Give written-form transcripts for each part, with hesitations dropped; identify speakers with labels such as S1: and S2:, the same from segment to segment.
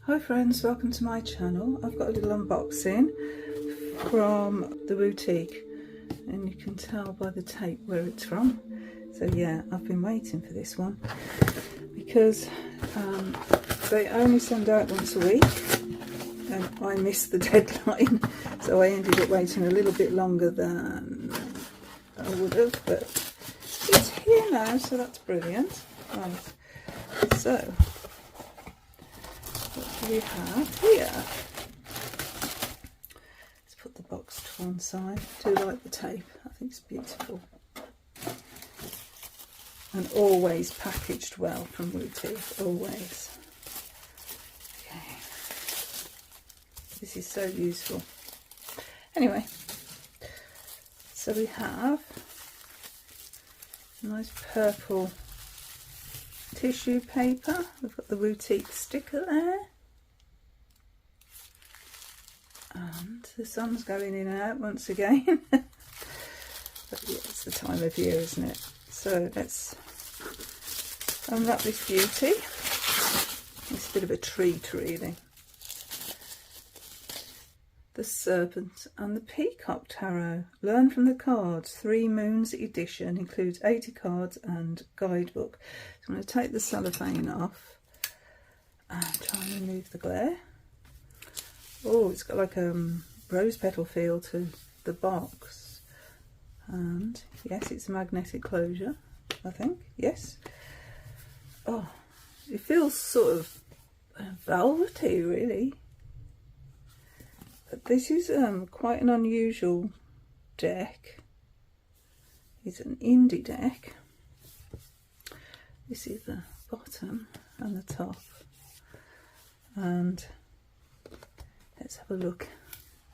S1: Hi friends, welcome to my channel. I've got a little unboxing from the boutique and you can tell by the tape where it's from. So yeah, I've been waiting for this one because they only send out once a week and I missed the deadline, so I ended up waiting a little bit longer than I would have, but it's here now, so that's brilliant. Right, so what do we have here? Let's put the box to one side. I do like the tape, I think it's beautiful. And always packaged well from boutique, always. Okay. This is so useful. Anyway, so we have a nice purple tissue paper. We've got the boutique sticker there. And the sun's going in and out once again. But yeah, it's the time of year, isn't it? So let's unwrap this beauty. It's a bit of a treat, really. The Serpent and the Peacock Tarot. Learn from the cards. 3 Moons edition. Includes 80 cards and guidebook. So I'm going to take the cellophane off and try and remove the glare. Oh, it's got like a rose petal feel to the box. And yes, it's a magnetic closure, I think. Yes. Oh, it feels sort of velvety, really. But this is quite an unusual deck. It's an indie deck. This is the bottom and the top. And let's have a look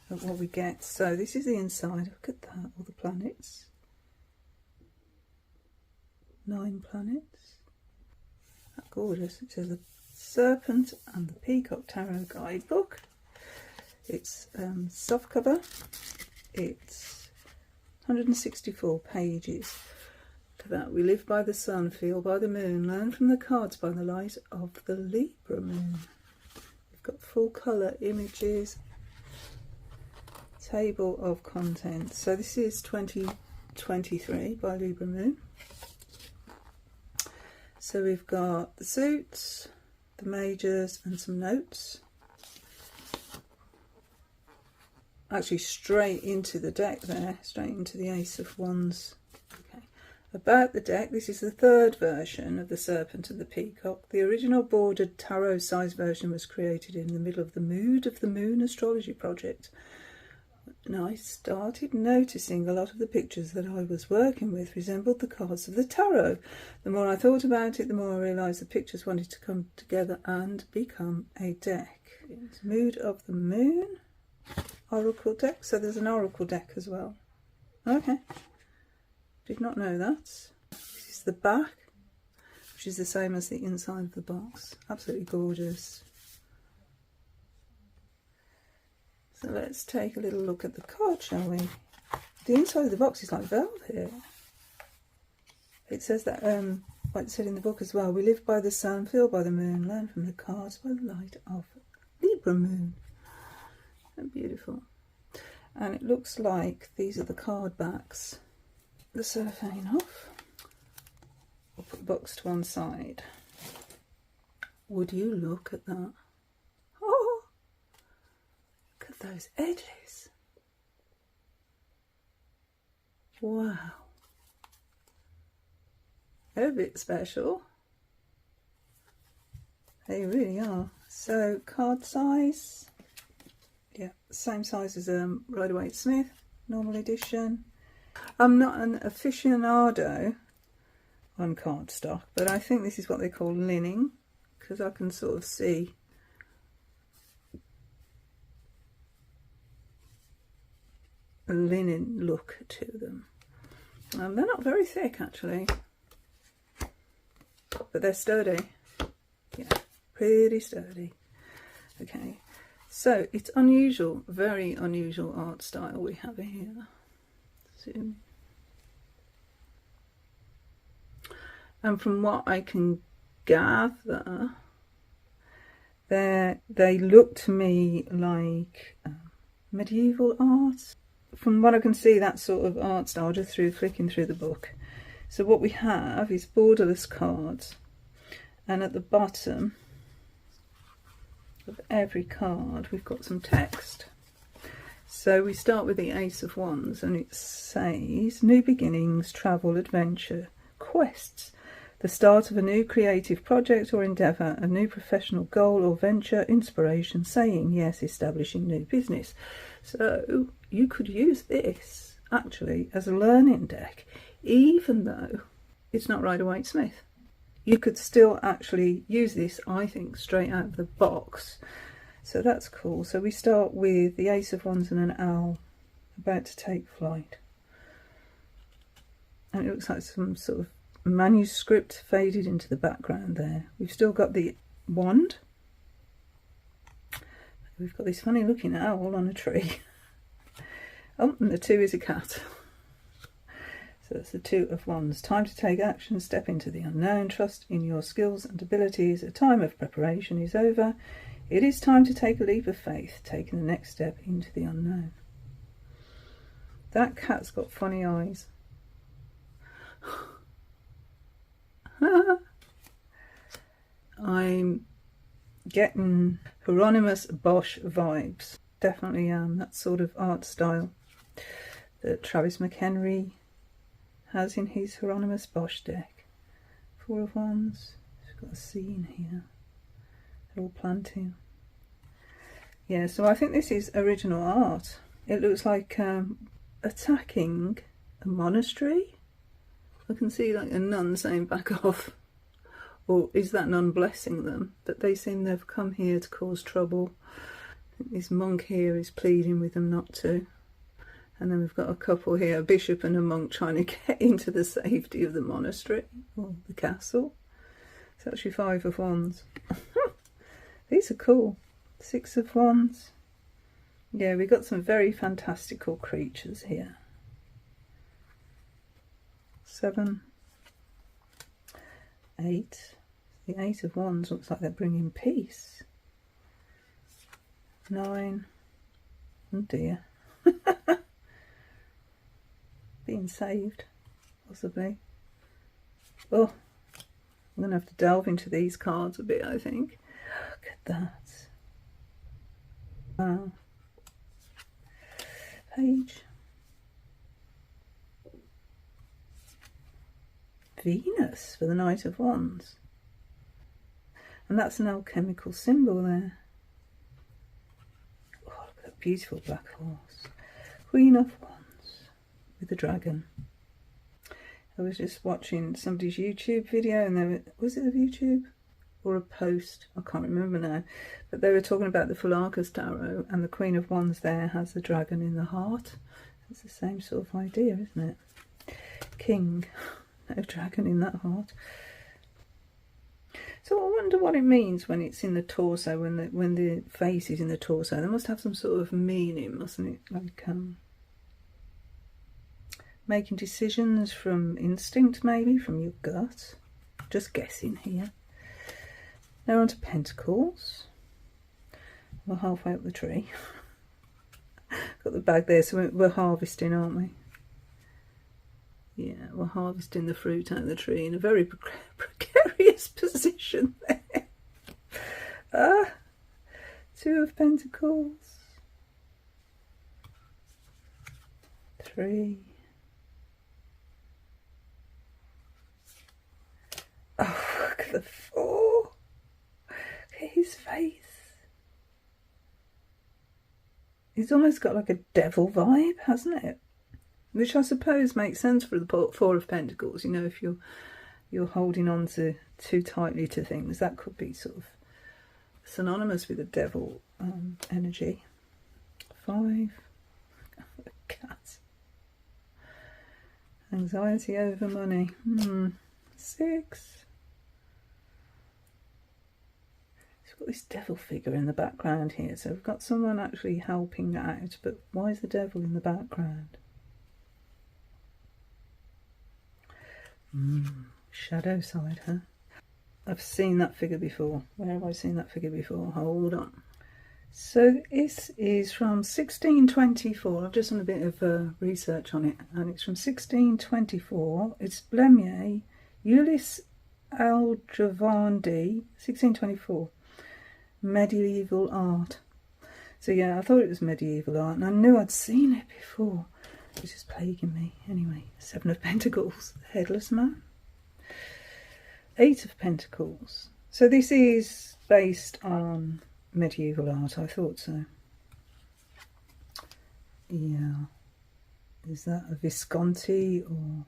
S1: at what we get. So this is the inside. Look at that, all the planets. 9 planets. That's gorgeous. It says the Serpent and the Peacock Tarot guidebook. It's soft cover. It's 164 pages. Look at that. We live by the sun, feel by the moon, learn from the cards by the light of the Libra moon. We've got full colour images. Table of contents. So this is 2023 by Libra moon. So we've got the suits, the majors and some notes. Actually straight into the deck there, straight into the Ace of Wands. Okay. About the deck, this is the 3rd version of the Serpent and the Peacock. The original bordered tarot size version was created in the middle of the Mood of the Moon astrology project. And I started noticing a lot of the pictures that I was working with resembled the cards of the tarot. The more I thought about it, the more I realised the pictures wanted to come together and become a deck. It's Mood of the Moon. Oracle deck, so there's an oracle deck as well. Okay, did not know that. This is the back, which is the same as the inside of the box. Absolutely gorgeous. So let's take a little look at the card, shall we? The inside of the box is like velvet. It says that, like it said in the book as well, we live by the sun, feel by the moon, learn from the cards by the light of Libra moon. And beautiful. And it looks like these are the card backs. The cellophane off. We'll put the box to one side. Would you look at that? Oh, look at those edges. Wow. They're a bit special. They really are. So card size. Yeah, same size as Rider-Waite-Smith, normal edition. I'm not an aficionado on cardstock, but I think this is what they call lining, because I can sort of see a linen look to them. They're not very thick actually, but they're sturdy. Yeah, pretty sturdy. Okay. So it's unusual, very unusual art style we have here. Zoom. And from what I can gather, They look to me like medieval art. From what I can see, that sort of art style just through flicking through the book. So what we have is borderless cards, and at the bottom of every card we've got some text. So we start with the Ace of Wands, and it says new beginnings, travel, adventure, quests, the start of a new creative project or endeavour, a new professional goal or venture, inspiration, saying yes, establishing new business. So you could use this actually as a learning deck, even though it's not Rider-Waite-Smith. You could still actually use this, I think, straight out of the box. So that's cool. So we start with the Ace of Wands and an owl about to take flight. And it looks like some sort of manuscript faded into the background there. We've still got the wand. We've got this funny looking owl on a tree. Oh, and the 2 is a cat. So that's the 2 of Wands. Time to take action, step into the unknown, trust in your skills and abilities. A time of preparation is over. It is time to take a leap of faith, taking the next step into the unknown. That cat's got funny eyes. I'm getting Hieronymus Bosch vibes. Definitely that sort of art style that Travis McHenry has in his Hieronymus Bosch deck. 4 of Wands. We've got a scene here. They're all planting. Yeah, so I think this is original art. It looks like attacking a monastery. I can see like a nun saying back off. Or is that nun blessing them? But they seem they've come here to cause trouble. I think this monk here is pleading with them not to. And then we've got a couple here, a bishop and a monk, trying to get into the safety of the monastery or the castle. It's actually 5 of Wands. These are cool. 6 of Wands. Yeah, we've got some very fantastical creatures here. 7, 8. The 8 of Wands looks like they're bringing peace. 9. Oh dear. Being saved, possibly. Oh, I'm going to have to delve into these cards a bit, I think. Look at that. Wow. Page. Venus for the Knight of Wands. And that's an alchemical symbol there. Oh, look at that beautiful black horse. Queen of Wands with the dragon. I was just watching somebody's YouTube video, and was it a YouTube or a post? I can't remember now. But they were talking about the Peacock Tarot, and the Queen of Wands there has the dragon in the heart. It's the same sort of idea, isn't it? King, no dragon in that heart. So I wonder what it means when it's in the torso, when the face is in the torso. They must have some sort of meaning, mustn't it? Like making decisions from instinct, maybe, from your gut. Just guessing here. Now on to Pentacles. We're halfway up the tree. Got the bag there, so we're harvesting, aren't we? Yeah, we're harvesting the fruit out of the tree in a very precarious position there. 2 of Pentacles. 3. Oh, look at the 4. Look at his face. He's almost got like a devil vibe, hasn't it? Which I suppose makes sense for the 4 of Pentacles. You know, if you're holding on to too tightly to things, that could be sort of synonymous with the devil energy. 5. Cat. Anxiety over money. 6. It's got this devil figure in the background here, so we've got someone actually helping out, but why is the devil in the background? Shadow side, huh? I've seen that figure before. Where have I seen that figure before? Hold on. So this is from 1624. I've just done a bit of research on it, and it's from 1624. It's Blemier, Ulysse Aldrovandi, 1624. Medieval art. So yeah, I thought it was medieval art, and I knew I'd seen it before. It was just plaguing me. Anyway, 7 of Pentacles, Headless Man. 8 of Pentacles. So this is based on medieval art, I thought so. Yeah. Is that a Visconti or...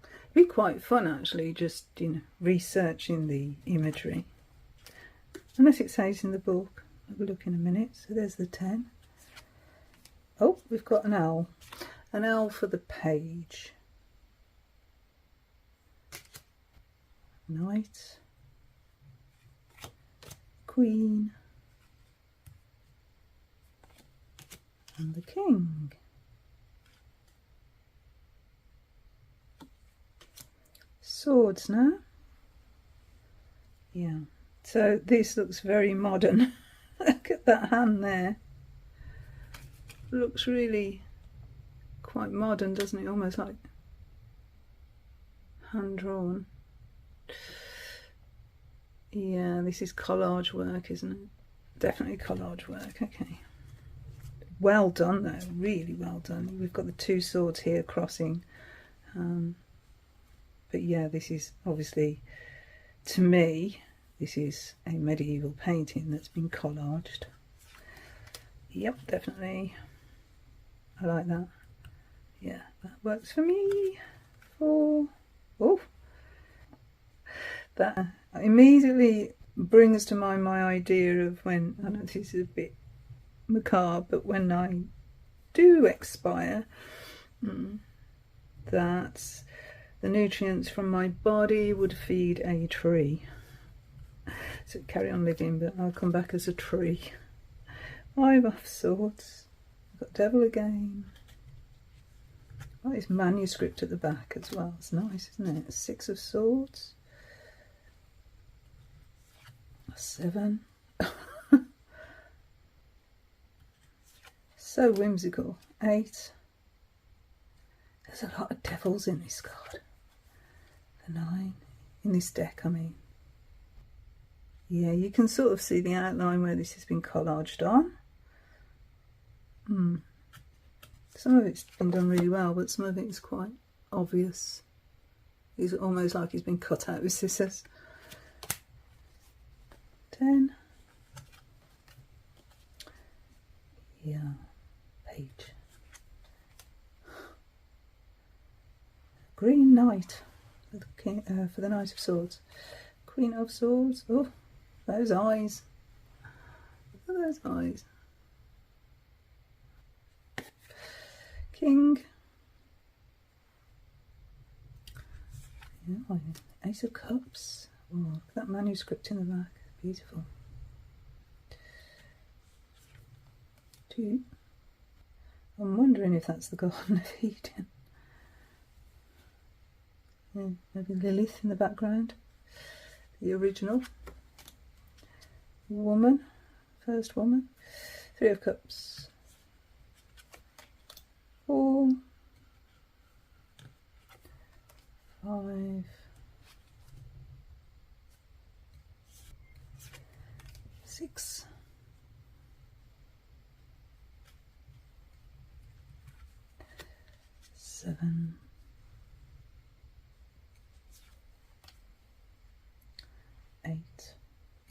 S1: It'd be quite fun actually, just, you know, researching the imagery. Unless it says in the book. Have a look in a minute. So there's the 10. Oh, we've got an owl. An owl for the page. Knight. Queen. And the king. Swords now. Yeah. So this looks very modern. Look at that hand there. Looks really quite modern, doesn't it? Almost like hand drawn. Yeah, this is collage work, isn't it? Definitely collage work. Okay. Well done though, really well done. We've got the 2 swords here crossing. But yeah, this is obviously, to me, this is a medieval painting that's been collaged. Yep, definitely. I like that. Yeah, that works for me. Oh, that immediately brings to mind my idea of when, I know this is a bit macabre, but when I do expire, that the nutrients from my body would feed a tree. So carry on living, but I'll come back as a tree. 5 of Swords. I've got Devil again. Oh, this manuscript at the back as well. It's nice, isn't it? 6 of Swords. 7. So whimsical. 8. There's a lot of devils in this card. The 9. In this deck, I mean. Yeah, you can sort of see the outline where this has been collaged on. Some of it's been done really well, but some of it is quite obvious. It's almost like it's been cut out with scissors. 10. Yeah, page. Green Knight for the, for the Knight of Swords. Queen of Swords. Oh, those eyes. Look at those eyes. King. Yeah, Ace of Cups. Oh, look at that manuscript in the back. Beautiful. 2. I'm wondering if that's the Garden of Eden. Yeah, maybe Lilith in the background. The original. Woman. First woman. 3 of Cups. 4. 5. 6. 7. 8.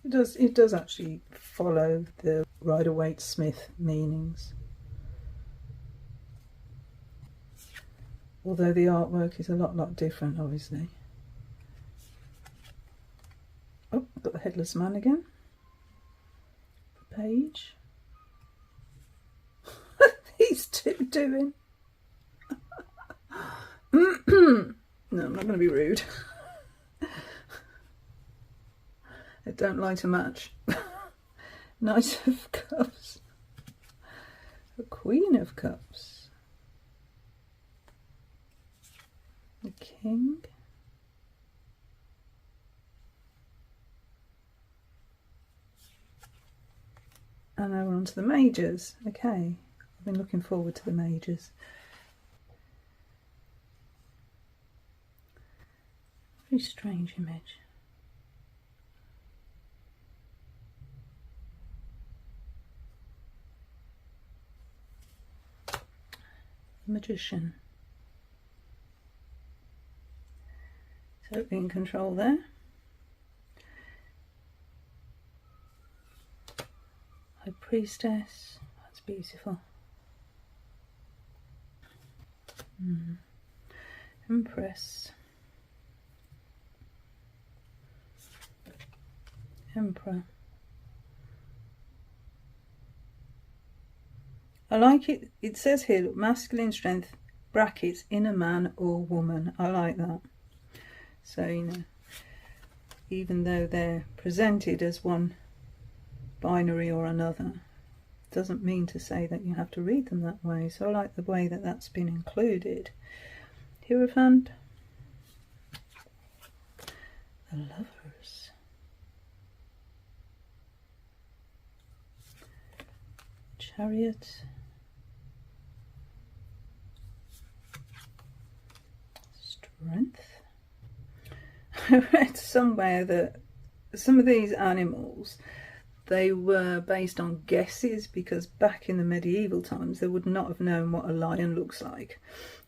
S1: It does actually follow the Rider-Waite-Smith meanings. Although the artwork is a lot different, obviously. Oh, got the Headless Man again. Page. These two doing. No, I'm not going to be rude. I don't like to match. Knight of Cups. A Queen of Cups. The King. And now we're on to the majors. Okay, I've been looking forward to the majors. Very strange image. The Magician. Totally in control there. High Priestess. That's beautiful. Empress. Emperor. I like it. It says here, look, masculine strength, brackets, in a man or woman. I like that. So, you know, even though they're presented as one binary or another, doesn't mean to say that you have to read them that way. So I like the way that that's been included. Hierophant. The Lovers. Chariot. Strength. I read somewhere that some of these animals, they were based on guesses, because back in the medieval times they would not have known what a lion looks like,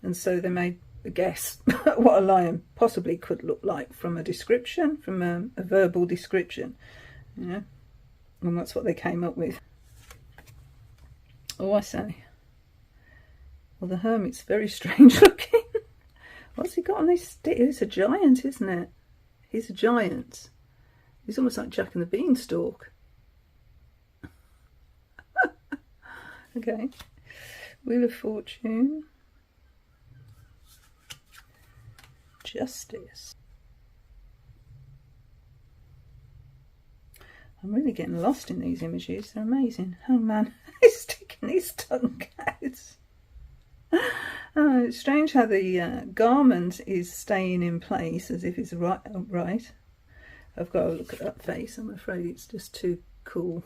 S1: and so they made a guess what a lion possibly could look like from a description, from a verbal description, you know, and that's what they came up with. Oh, I say. Well, the Hermit's very strange looking. What's he got on his stick? It's a giant, isn't it? He's a giant. He's almost like Jack and the Beanstalk. Okay. Wheel of Fortune. Justice. I'm really getting lost in these images. They're amazing. Hangman is sticking his tongue out. Oh, it's strange how the garment is staying in place as if it's upright. I've got to look at that face. I'm afraid it's just too cool.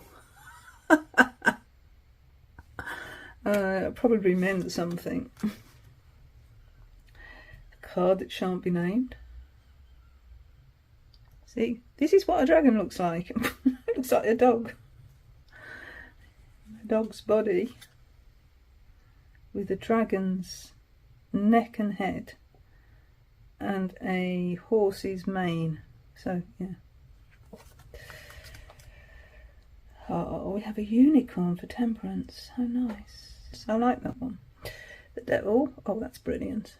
S1: It probably meant something. A card that shan't be named. See, this is what a dragon looks like. It looks like a dog. A dog's body with a dragon's neck and head and a horse's mane. So, yeah. Oh, we have a unicorn for temperance. How nice. I like that one. The devil. Oh, that's brilliant.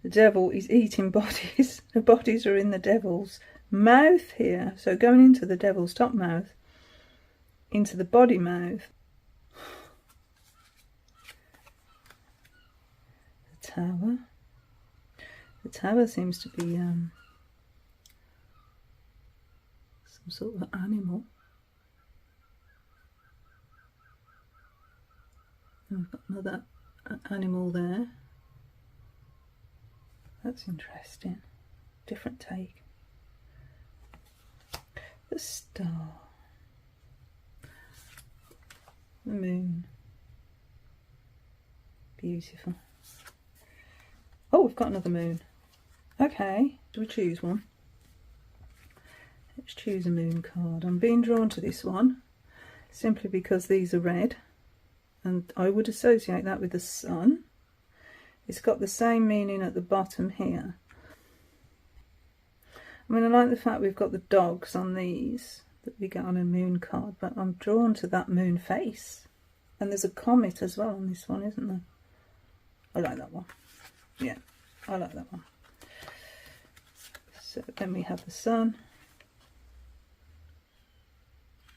S1: The devil is eating bodies. The bodies are in the devil's mouth here. So going into the devil's top mouth, into the body mouth. The tower. The tower seems to be some sort of animal. And we've got another animal there. That's interesting. Different take. The star. The moon. Beautiful. Oh, we've got another moon. Okay, do we choose one? Let's choose a moon card. I'm being drawn to this one simply because these are red, and I would associate that with the sun. It's got the same meaning at the bottom here. I mean, I like the fact we've got the dogs on these that we get on a moon card, but I'm drawn to that moon face. And there's a comet as well on this one, isn't there? I like that one. Yeah, I like that one. So then we have the sun,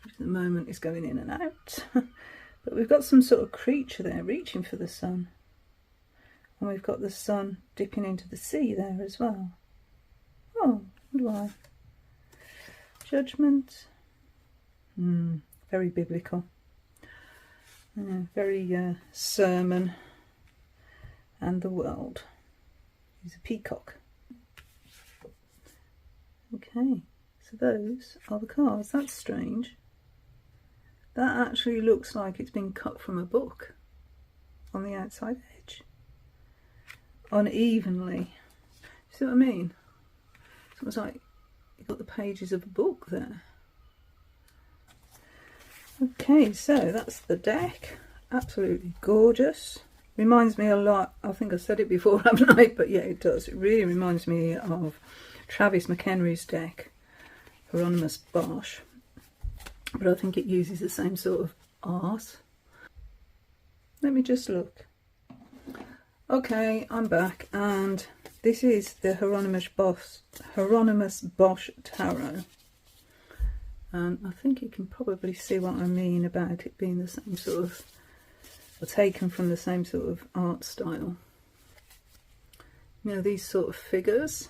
S1: which at the moment is going in and out. But we've got some sort of creature there reaching for the sun. And we've got the sun dipping into the sea there as well. Oh, what do I? Judgment. Very biblical. Very sermon. And the world. He's a peacock. Okay, so those are the cards. That's strange. that actually looks like it's been cut from a book on the outside edge, unevenly. See what I mean? It's almost like you've got the pages of a book there. Okay, so that's the deck. Absolutely gorgeous. Reminds me a lot, I think I said it before, haven't I? But yeah, it does. It really reminds me of Travis McHenry's deck, Hieronymus Bosch. But I think it uses the same sort of art. Let me just look. Okay, I'm back, and this is the Hieronymus Bosch Tarot. And I think you can probably see what I mean about it being the same sort of, or taken from the same sort of art style. You know, these sort of figures.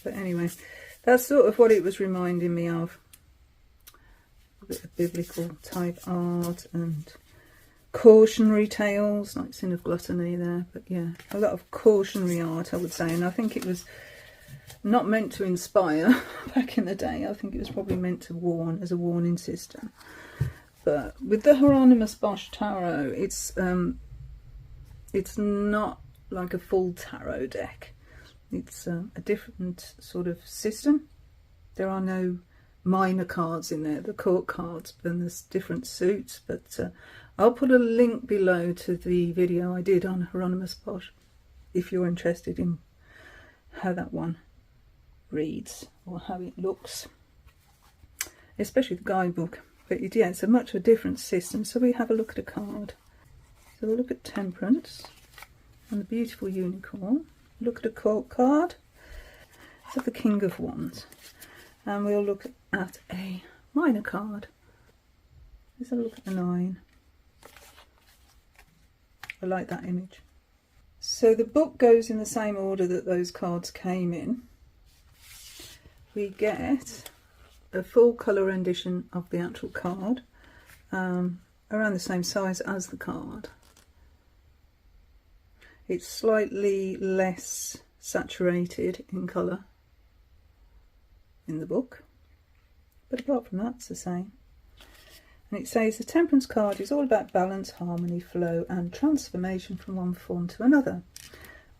S1: But anyway, that's sort of what it was reminding me of. A bit of biblical type art and cautionary tales, like Sin of Gluttony there. But yeah, a lot of cautionary art, I would say. And I think it was not meant to inspire back in the day. I think it was probably meant to warn, as a warning system. But with the Hieronymus Bosch Tarot, it's not like a full tarot deck. It's a different sort of system. There are no minor cards in there, the court cards, and there's different suits. But I'll put a link below to the video I did on Hieronymus Bosch if you're interested in how that one reads or how it looks, especially the guidebook. But yeah, it's a much of a different system. So we have a look at a card. So we'll look at Temperance and the beautiful unicorn. Look at a court card. So the King of Wands. And we'll look at a minor card. Let's have a look at the 9. I like that image. So the book goes in the same order that those cards came in. We get a full colour rendition of the actual card, around the same size as the card. It's slightly less saturated in colour in the book, but apart from that it's the same. And it says the Temperance card is all about balance, harmony, flow and transformation from one form to another.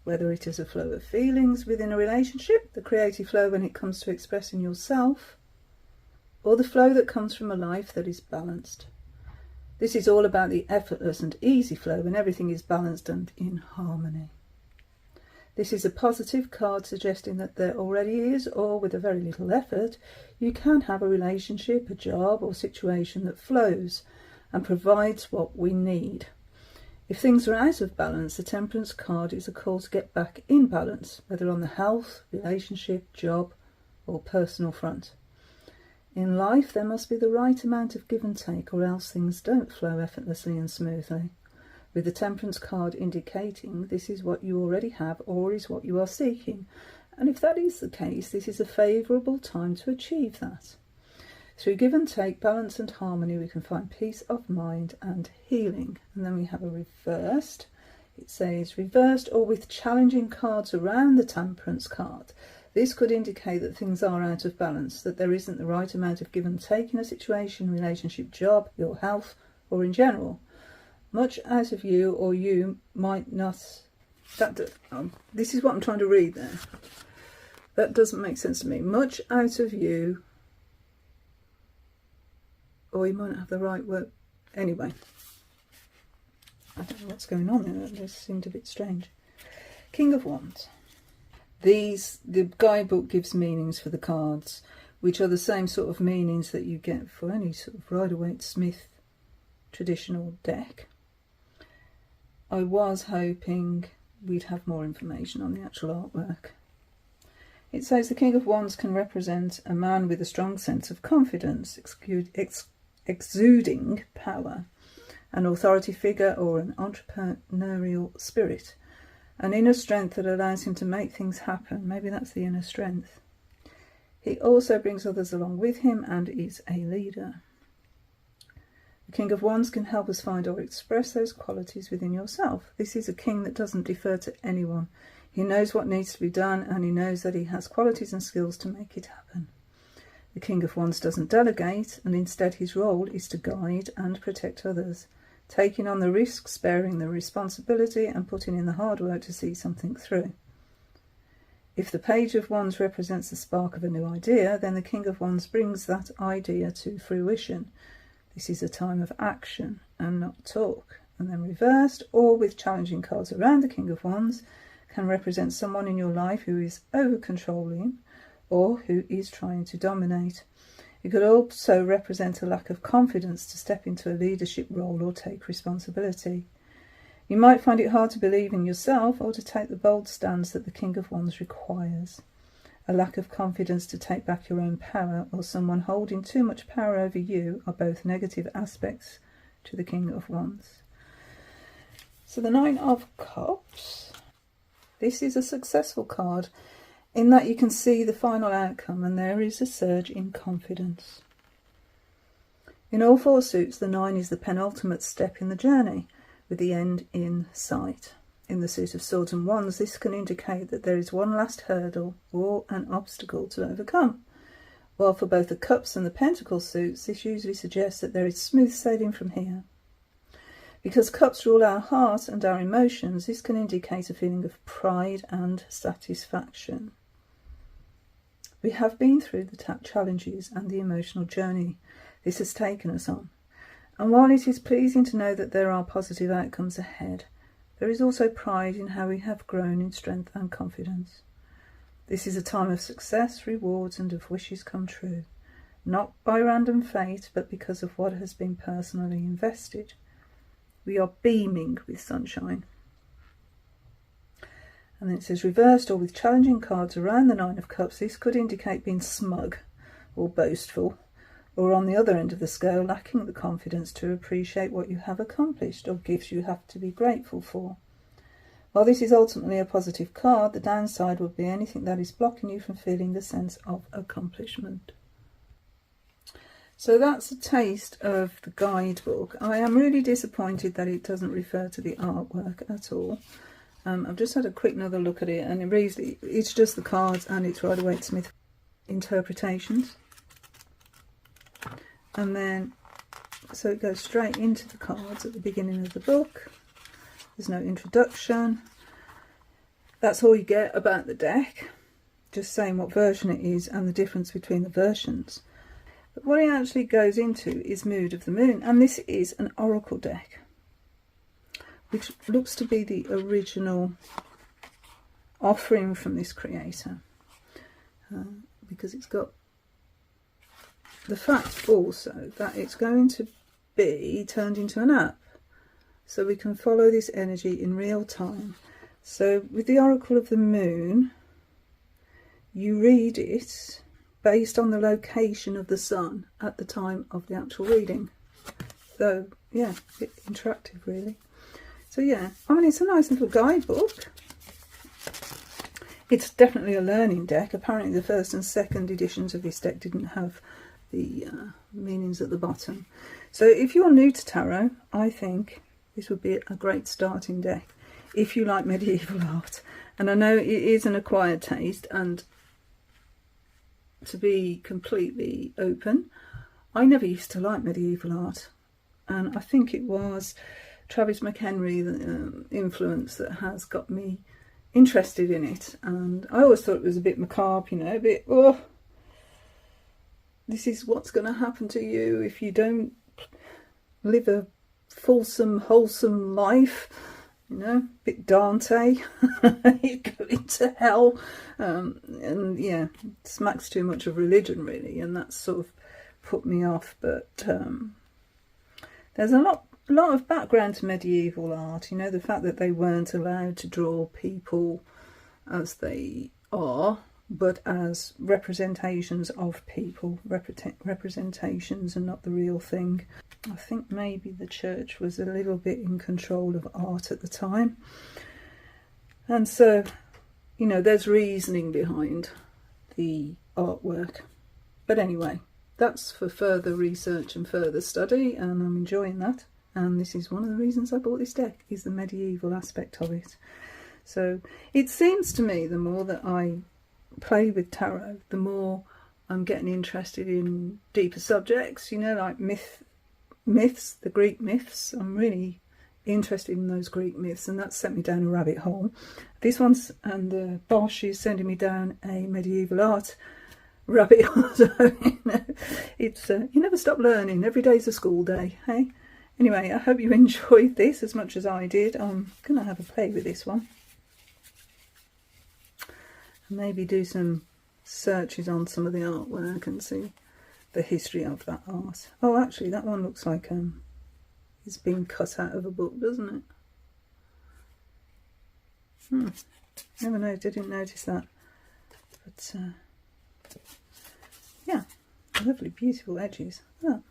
S1: Whether it is a flow of feelings within a relationship, the creative flow when it comes to expressing yourself, or the flow that comes from a life that is balanced. This is all about the effortless and easy flow when everything is balanced and in harmony. This is a positive card suggesting that there already is, or with a very little effort, you can have a relationship, a job or situation that flows and provides what we need. If things are out of balance, the Temperance card is a call to get back in balance, whether on the health, relationship, job or personal front. In life, there must be the right amount of give and take, or else things don't flow effortlessly and smoothly. With the Temperance card indicating this is what you already have or is what you are seeking. And if that is the case, this is a favourable time to achieve that. Through give and take, balance and harmony, we can find peace of mind and healing. And then we have a reversed. It says reversed or with challenging cards around the Temperance card. This could indicate that things are out of balance, that there isn't the right amount of give and take in a situation, relationship, job, your health, or in general. Much out of you, or you might not... this is what I'm trying to read there. That doesn't make sense to me. Much out of you, or you might not have the right word. Anyway, I don't know what's going on there. That just seemed a bit strange. King of Wands. The guidebook gives meanings for the cards, which are the same sort of meanings that you get for any sort of Rider-Waite-Smith traditional deck. I was hoping we'd have more information on the actual artwork. It says the King of Wands can represent a man with a strong sense of confidence, exuding power, an authority figure or an entrepreneurial spirit. An inner strength that allows him to make things happen. Maybe that's the inner strength. He also brings others along with him and is a leader. The King of Wands can help us find or express those qualities within yourself. This is a king that doesn't defer to anyone. He knows what needs to be done and he knows that he has qualities and skills to make it happen. The King of Wands doesn't delegate, and instead his role is to guide and protect others, taking on the risks, bearing the responsibility, and putting in the hard work to see something through. If the Page of Wands represents the spark of a new idea, then the King of Wands brings that idea to fruition. This is a time of action and not talk. And then reversed, or with challenging cards around the King of Wands, can represent someone in your life who is over-controlling or who is trying to dominate. It could also represent a lack of confidence to step into a leadership role or take responsibility. You might find it hard to believe in yourself or to take the bold stance that the King of Wands requires. A lack of confidence to take back your own power, or someone holding too much power over you, are both negative aspects to the King of Wands. So the Nine of Cups, this is a successful card in that you can see the final outcome and there is a surge in confidence. In all four suits, the 9 is the penultimate step in the journey, with the end in sight. In the suit of Swords and Wands, this can indicate that there is one last hurdle or an obstacle to overcome, while for both the Cups and the Pentacle suits, this usually suggests that there is smooth sailing from here. Because Cups rule our heart and our emotions, this can indicate a feeling of pride and satisfaction. We have been through the challenges and the emotional journey this has taken us on. And while it is pleasing to know that there are positive outcomes ahead, there is also pride in how we have grown in strength and confidence. This is a time of success, rewards, and of wishes come true, not by random fate, but because of what has been personally invested. We are beaming with sunshine. And then it says reversed, or with challenging cards around the Nine of Cups, this could indicate being smug or boastful, or on the other end of the scale, lacking the confidence to appreciate what you have accomplished or gifts you have to be grateful for. While this is ultimately a positive card, the downside would be anything that is blocking you from feeling the sense of accomplishment. So that's a taste of the guidebook. I am really disappointed that it doesn't refer to the artwork at all. I've just had a quick another look at it, and it's just the cards, and it's Rider-Waite-Smith interpretations. And then, so it goes straight into the cards at the beginning of the book. There's no introduction. That's all you get about the deck, just saying what version it is and the difference between the versions. But what it actually goes into is Mood of the Moon, and this is an oracle deck, which looks to be the original offering from this creator, because it's got the fact also that it's going to be turned into an app, so we can follow this energy in real time. So with the Oracle of the Moon, you read it based on the location of the sun at the time of the actual reading. So yeah, a bit interactive really. So yeah, I mean, it's a nice little guidebook. It's definitely a learning deck. Apparently the first and second editions of this deck didn't have the meanings at the bottom. So if you're new to tarot, I think this would be a great starting deck if you like medieval art. And I know it is an acquired taste, and to be completely open, I never used to like medieval art, and I think it was Travis McHenry, the influence, that has got me interested in it. And I always thought it was a bit macabre, you know, a bit, oh, this is what's going to happen to you if you don't live a fulsome, wholesome life, you know, a bit Dante. You go into hell, and yeah, it smacks too much of religion really, and that's sort of put me off. But there's a lot of background to medieval art, you know, the fact that they weren't allowed to draw people as they are, but as representations of people, representations and not the real thing. I think maybe the church was a little bit in control of art at the time. And so, you know, there's reasoning behind the artwork. But anyway, that's for further research and further study, and I'm enjoying that. And this is one of the reasons I bought this deck, is the medieval aspect of it. So it seems to me the more that I play with tarot, the more I'm getting interested in deeper subjects, you know, like myths, the Greek myths. I'm really interested in those Greek myths, and that's sent me down a rabbit hole. This one's, and the Bosch is sending me down a medieval art rabbit hole. So, you know, it's you never stop learning. Every day's a school day, hey? Anyway, I hope you enjoyed this as much as I did. I'm going to have a play with this one. And maybe do some searches on some of the artwork and see the history of that art. Oh, actually, that one looks like it's been cut out of a book, doesn't it? Never know, didn't notice that. But yeah, lovely, beautiful edges. Oh.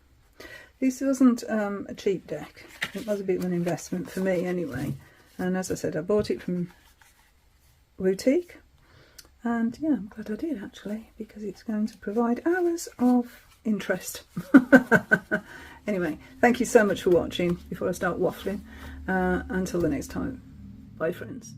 S1: This wasn't a cheap deck. It was a bit of an investment for me anyway. And as I said, I bought it from Boutique. And yeah, I'm glad I did actually, because it's going to provide hours of interest. Anyway, thank you so much for watching. Before I start waffling, until the next time, bye friends.